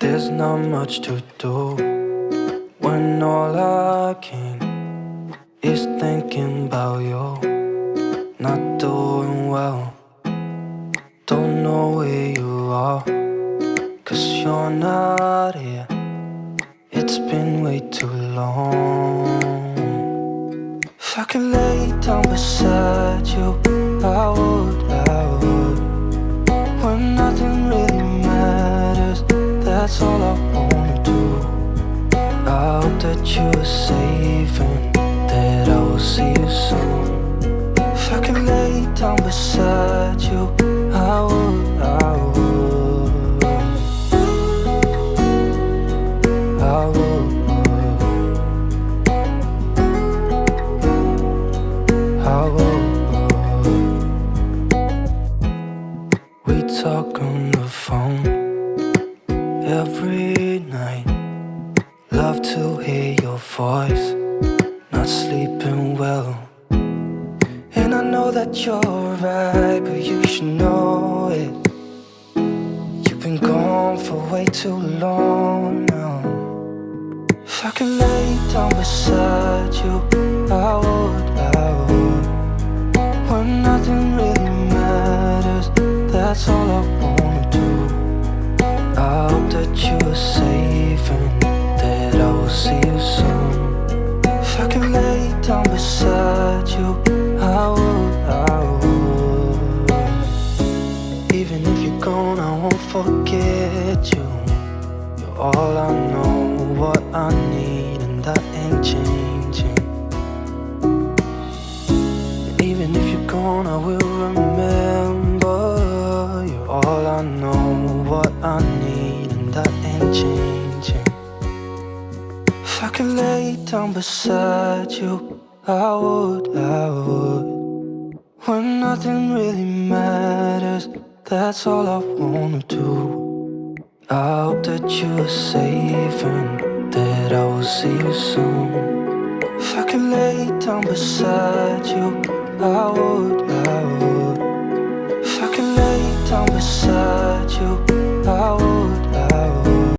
There's not much to do when all I can is thinking about you. Not doing well, don't know where you are, 'cause you're not here. It's been way too long. If I could lay down beside you, I would, when nothing really matters. That's all I wanna do. I hope that you are safe and that I will see you soon. If I could lay down beside you, I would, I would, I would, I would. We talk on the phone every night. Love to hear your voice, not sleeping well. And I know that you're right, but you should know it. You've been gone for way too long now. If I could lay down beside you, I would, I would. When nothing really matters, that's all I wanna do. I hope that you are safe and that I will see you soon. If I could lay down beside you, I would, I would. Even if you're gone, I won't forget you. You're all I know, what I need, and that ain't changing. And even if you're gone, I will remember. You're all I know, what I need, and that ain't changing. If I could lay down beside you, I would, I would. When nothing really matters, that's all I wanna do. I hope that you are safe and that I will see you soon. If I could lay down beside you, I would, I would. If I could lay down beside